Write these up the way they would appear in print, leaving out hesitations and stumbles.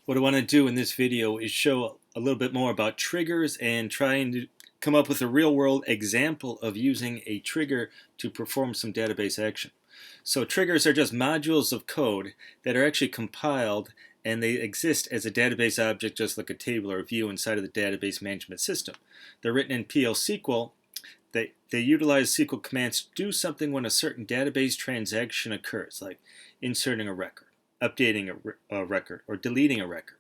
What I want to do in this video is show a little bit more about triggers and trying to come up with a real-world example of using a trigger to perform some database action. So triggers are just modules of code that are actually compiled, and they exist as a database object just like a table or a view inside of the database management system. They're written in PL SQL. They utilize SQL commands to do something when a certain database transaction occurs, like inserting a record, updating a record, or deleting a record.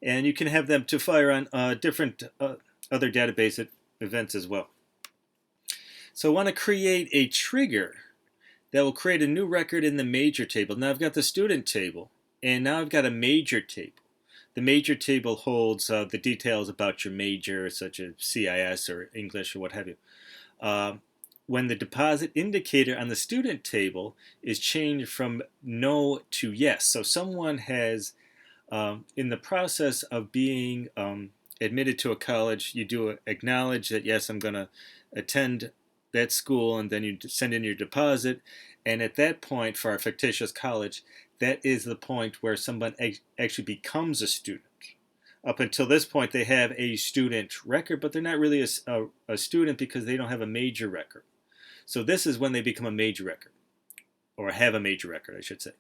And you can have them to fire on different other database events as well. So I want to create a trigger that will create a new record in the major table. Now I've got the student table, and now I've got a major table. The major table holds the details about your major, such as CIS or English or what have you. When the deposit indicator on the student table is changed from no to yes. So someone has, in the process of being admitted to a college, you do acknowledge that, yes, I'm going to attend that school, and then you send in your deposit. And at that point, for our fictitious college, that is the point where someone actually becomes a student. Up until this point, they have a student record, but they're not really a student because they don't have a major record. So this is when they become a major record, or have a major record, I should say.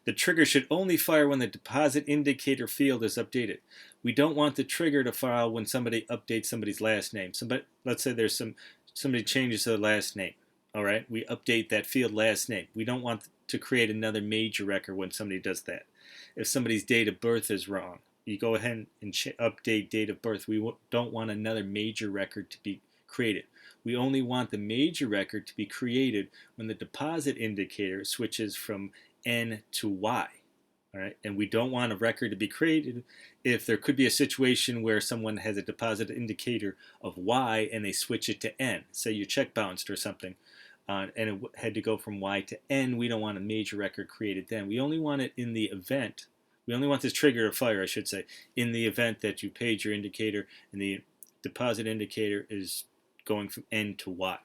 The trigger should only fire when the deposit indicator field is updated. We don't want the trigger to fire when somebody updates somebody's last name. Let's say there's somebody changes their last name. All right, we update that field last name. We don't want to create another major record when somebody does that. If somebody's date of birth is wrong, you go ahead and update date of birth. We don't want another major record to be created. We only want the major record to be created when the deposit indicator switches from N to Y. All right? And we don't want a record to be created if there could be a situation where someone has a deposit indicator of Y and they switch it to N. Say your check bounced or something, and it had to go from Y to N. We don't want a major record created then. We only want it in the event. We only want this trigger to fire, I should say, in the event that you paid your indicator and the deposit indicator is going from N to Y.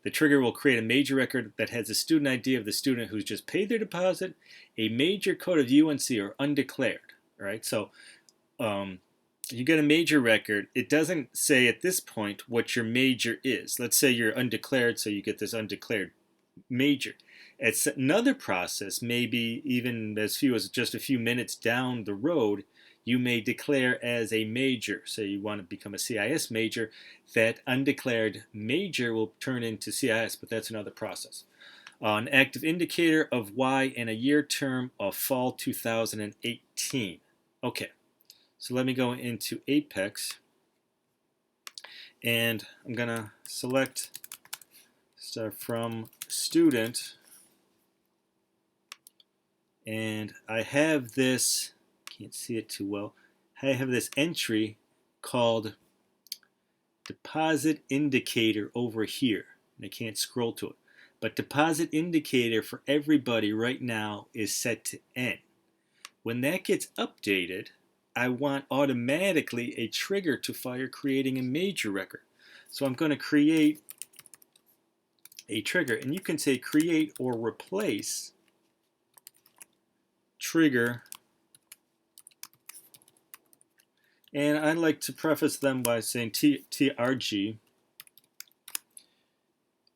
The trigger will create a major record that has the student ID of the student who's just paid their deposit, a major code of UNC or undeclared. All right, so you get a major record. It doesn't say at this point what your major is. Let's say you're undeclared, so you get this undeclared major. It's another process, maybe even as few as just a few minutes down the road, you may declare as a major. So you want to become a CIS major. That undeclared major will turn into CIS, but that's another process. An active indicator of Y in a year term of fall 2018. Okay, so let me go into Apex, and I'm going to start from student, and I have this, can't see it too well, I have this entry called deposit indicator over here, and I can't scroll to it, but deposit indicator for everybody right now is set to N. When that gets updated, I want automatically a trigger to fire creating a major record. So I'm going to create a trigger, and you can say create or replace trigger, and I like to preface them by saying TRG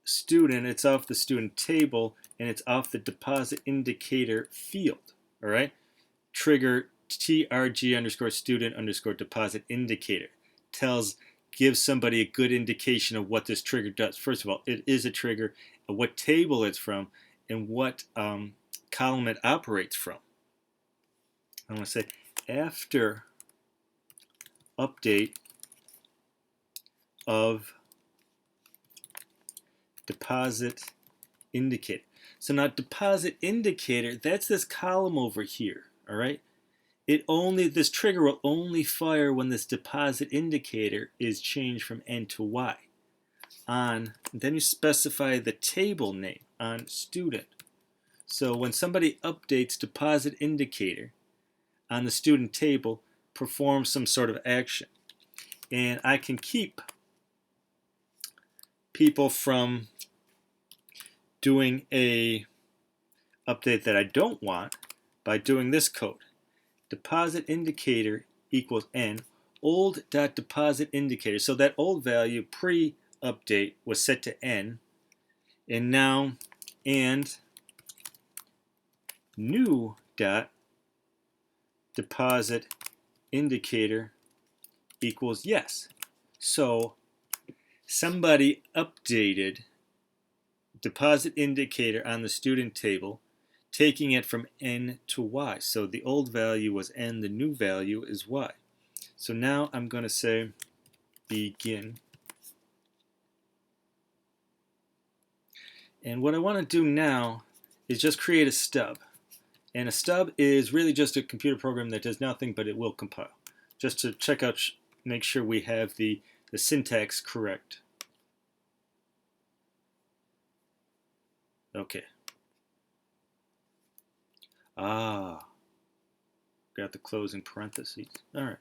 student. It's off the student table, and it's off the deposit indicator field. All right, trigger TRG underscore student underscore deposit indicator gives somebody a good indication of what this trigger does. First of all, it is a trigger, what table it's from, and what column it operates from. I want to say after update of deposit indicator. So now deposit indicator, that's this column over here, all right? This trigger will only fire when this deposit indicator is changed from N to Y. Then you specify the table name on student. So when somebody updates deposit indicator on the student table, perform some sort of action. And I can keep people from doing a update that I don't want by doing this code. deposit indicator equals n, old.deposit indicator. So that old value pre-update was set to n, and now and new dot deposit indicator equals yes. So somebody updated deposit indicator on the student table, taking it from n to y. So the old value was n, the new value is y. So now I'm going to say begin. And what I want to do now is just create a stub. And a stub is really just a computer program that does nothing, but it will compile. Just to check out, make sure we have the syntax correct. Okay. Got the closing parentheses. All right.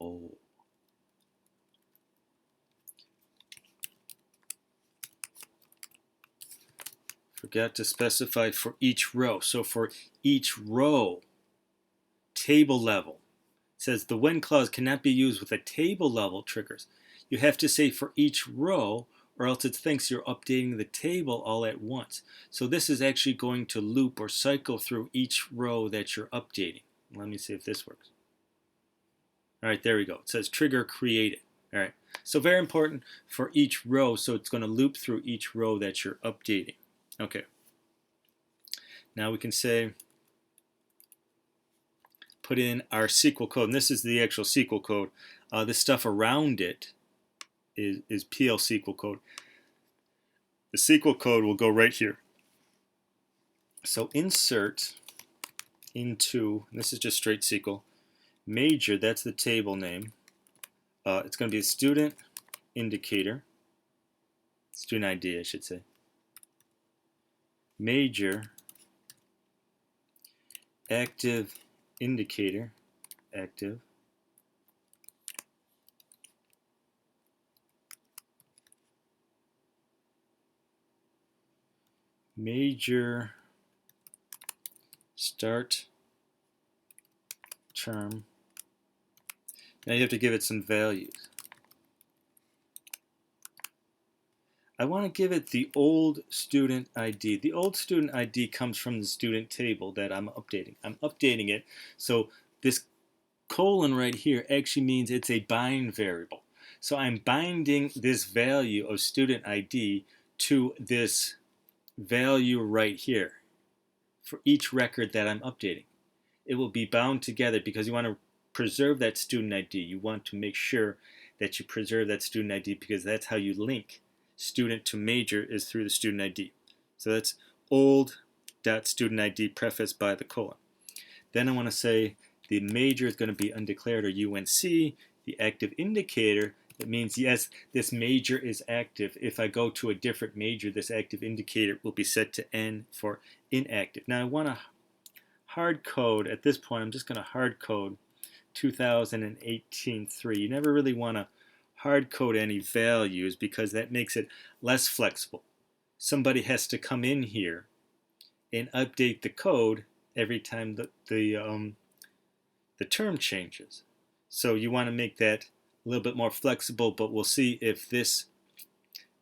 Oh. Forgot to specify for each row. So for each row, table level. It says the when clause cannot be used with a table level triggers. You have to say for each row, or else it thinks you're updating the table all at once. So this is actually going to loop or cycle through each row that you're updating. Let me see if this works. All right, there we go. It says trigger created. All right, so very important for each row, so it's going to loop through each row that you're updating. Okay. Now we can say, put in our SQL code, and this is the actual SQL code. This stuff around it is PL SQL code. The SQL code will go right here. So insert into, this is just straight SQL, major, that's the table name. It's going to be a student indicator, student ID I should say. Major active indicator, active. Major start term. Now you have to give it some values. I want to give it the old student ID. The old student ID comes from the student table that I'm updating. I'm updating it, so this colon right here actually means it's a bind variable. So I'm binding this value of student ID to this value right here for each record that I'm updating. It will be bound together because you want to preserve that student ID. You want to make sure that you preserve that student ID because that's how you link student to major is through the student ID. So that's old.student ID prefaced by the colon. Then I want to say the major is going to be undeclared or UNC. The active indicator, that means yes, this major is active. If I go to a different major, this active indicator will be set to N for inactive. Now I want to hard code, at this point I'm just going to hard code 2018-3. You never really want to hard code any values because that makes it less flexible. Somebody has to come in here and update the code every time the term changes. So you want to make that a little bit more flexible, but we'll see if this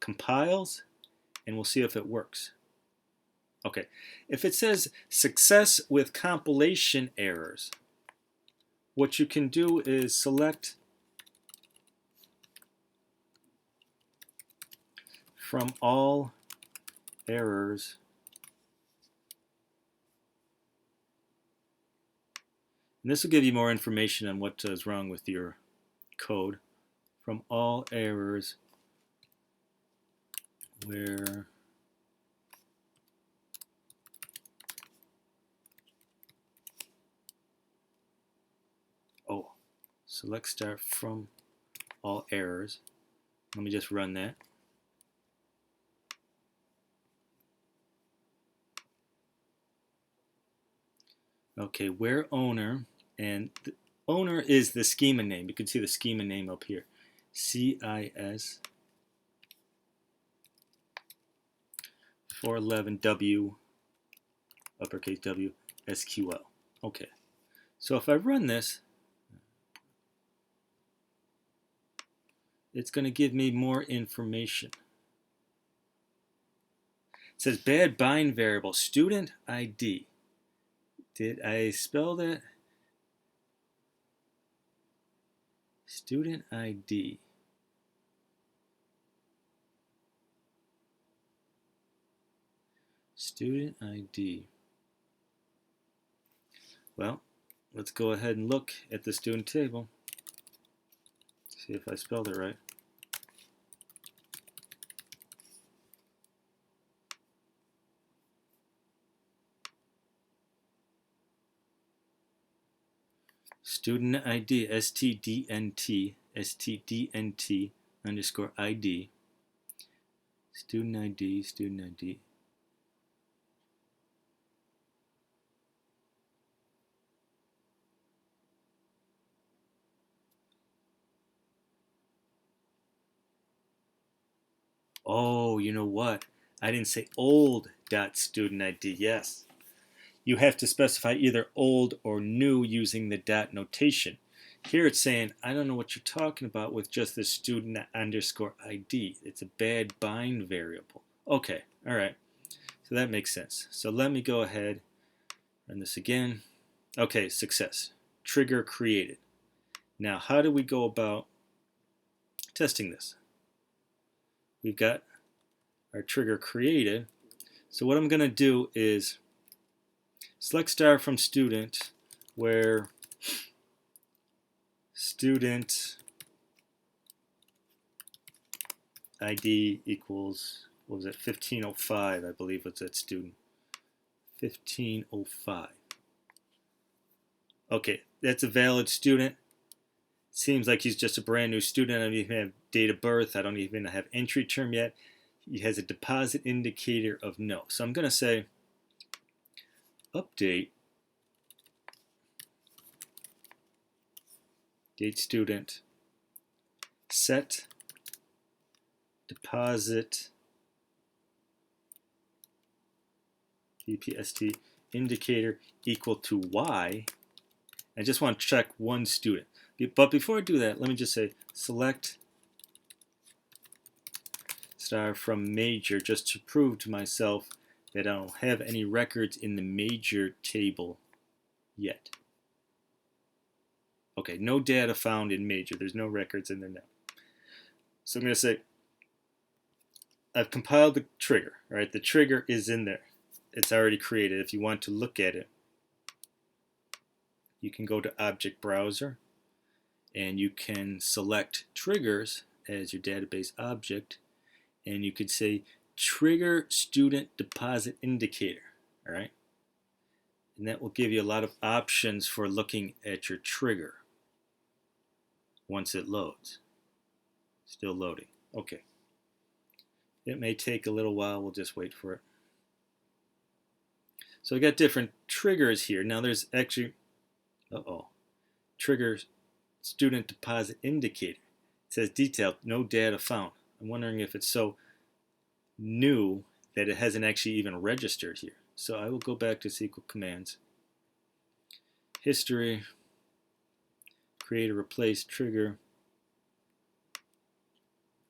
compiles and we'll see if it works. Okay, if it says success with compilation errors, what you can do is select from all errors and this will give you more information on what is wrong with your code. From all errors where select start from all errors. Let me just run that. Okay, where owner, and the owner is the schema name. You can see the schema name up here. CIS 411W, uppercase W, SQL. Okay, so if I run this, it's going to give me more information. It says bad bind variable, student ID. Did I spell that? Student ID. Student ID. Well, let's go ahead and look at the student table. See if I spelled it right. Student ID, STDNT underscore ID. Student ID, student ID. Oh, you know what? I didn't say old dot student ID. Yes. You have to specify either old or new using the dot notation. Here it's saying, I don't know what you're talking about with just the student underscore ID. It's a bad bind variable. Okay, all right. So that makes sense. So let me go ahead, run this again. Okay, success. Trigger created. Now, how do we go about testing this? We've got our trigger created. So what I'm going to do is select star from student where student ID equals, what was it, 1505, I believe was that student. 1505. Okay, that's a valid student. Seems like he's just a brand new student. I don't even have date of birth. I don't even have entry term yet. He has a deposit indicator of no. So I'm going to say update date student set deposit DPST indicator equal to Y. I just want to check one student. But before I do that, let me just say select star from major just to prove to myself that I don't have any records in the major table yet. Okay, no data found in major. There's no records in there now. So I'm going to say I've compiled the trigger. Right, the trigger is in there. It's already created. If you want to look at it, you can go to Object Browser and you can select triggers as your database object, and you could say trigger student deposit indicator. All right, and that will give you a lot of options for looking at your trigger once it loads. Still loading. Okay, it may take a little while. We'll just wait for it. So I got different triggers here. Now there's actually trigger student deposit indicator. It says detailed, no data found. I'm wondering if it's so new that it hasn't actually even registered here. So I will go back to SQL commands. History, create or replace trigger,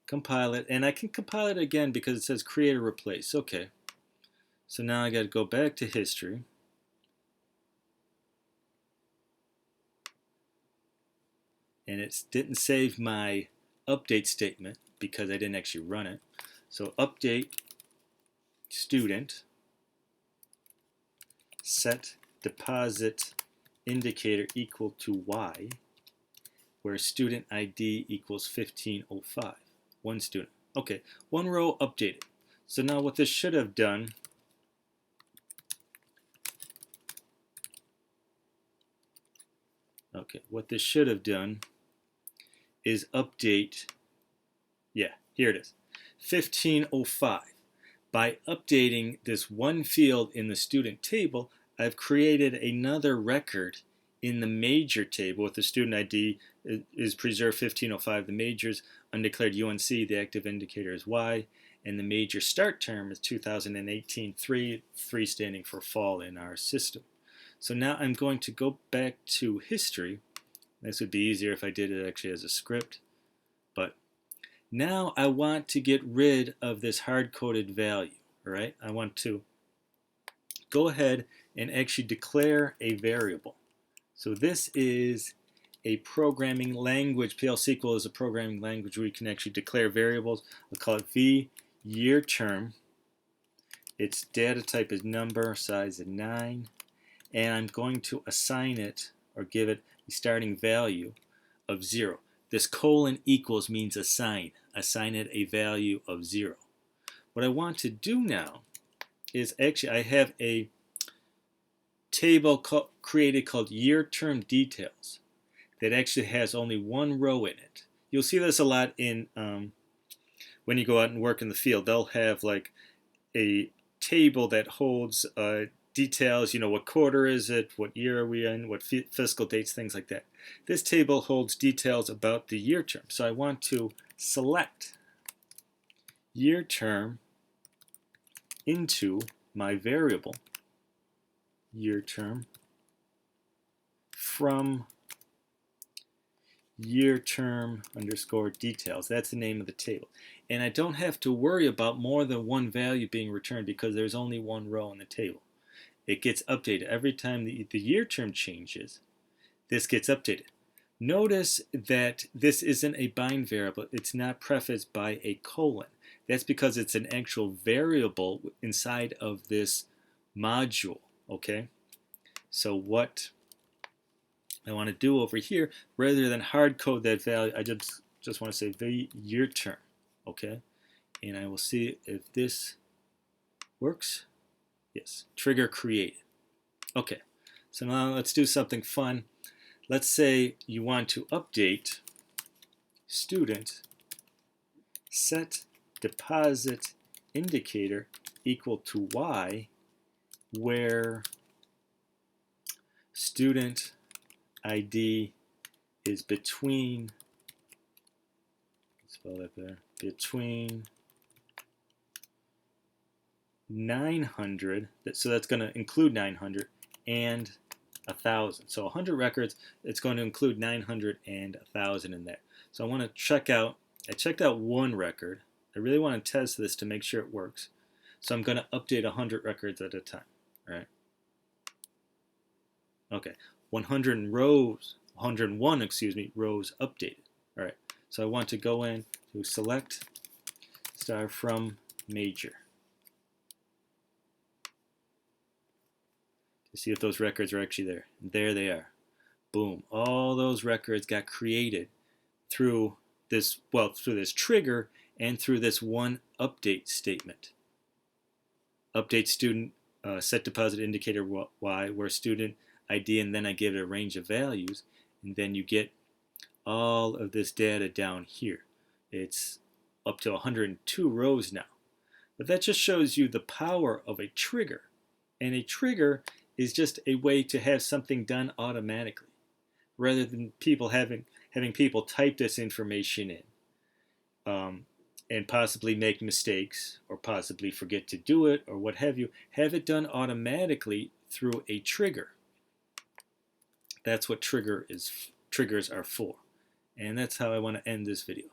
compile it, and I can compile it again because it says create or replace. Okay, so now I got to go back to history. And it didn't save my update statement because I didn't actually run it. So update student set deposit indicator equal to Y, where student ID equals 1505. One student. Okay, one row updated. So now what this should have done, is update, yeah, here it is, 1505. By updating this one field in the student table, I've created another record in the major table with the student ID is preserved 1505. The major's undeclared UNC, the active indicator is Y, and the major start term is 2018, 3 standing for fall in our system. So now I'm going to go back to history. This would be easier if I did it actually as a script. But now I want to get rid of this hard-coded value. All right? I want to go ahead and actually declare a variable. So this is a programming language. PL SQL is a programming language where you can actually declare variables. I'll call it V year term. Its data type is number, size is 9, and I'm going to assign it or give it a starting value of 0. This colon equals means assign. Assign it a value of 0. What I want to do now is actually I have a table created called year term details that actually has only one row in it. You'll see this a lot in when you go out and work in the field. They'll have like a table that holds details, you know, what quarter is it, what year are we in, what fiscal dates, things like that. This table holds details about the year term. So I want to select year term into my variable year term from year term underscore details. That's the name of the table. And I don't have to worry about more than one value being returned because there's only one row in the table. It gets updated every time the year term changes. This gets updated. Notice that this isn't a bind variable. It's not prefaced by a colon. That's because it's an actual variable inside of this module. Okay? So what I want to do over here, rather than hard code that value, I just want to say the year term. Okay? And I will see if this works. Yes, trigger created. Okay, so now let's do something fun. Let's say you want to update student set deposit indicator equal to Y, where student ID is between, spell that there, between 900, so that's going to include 900 and 1,000. So 100 records, it's going to include 900 and 1,000 in there. So I want to check out, I checked out one record. I really want to test this to make sure it works. So I'm going to update 100 records at a time, right? Okay, 100 rows, 101, excuse me, rows updated. All right, so I want to go in to select star from major. See if those records are actually there. There they are. Boom. All those records got created through this, well, through this trigger and through this one update statement. Update student set deposit indicator Y, where student ID, and then I give it a range of values, and then you get all of this data down here. It's up to 102 rows now. But that just shows you the power of a trigger. And a trigger is just a way to have something done automatically, rather than people having people type this information in and possibly make mistakes or possibly forget to do it or what have you. Have it done automatically through a trigger. That's what triggers are for, and that's how I want to end this video.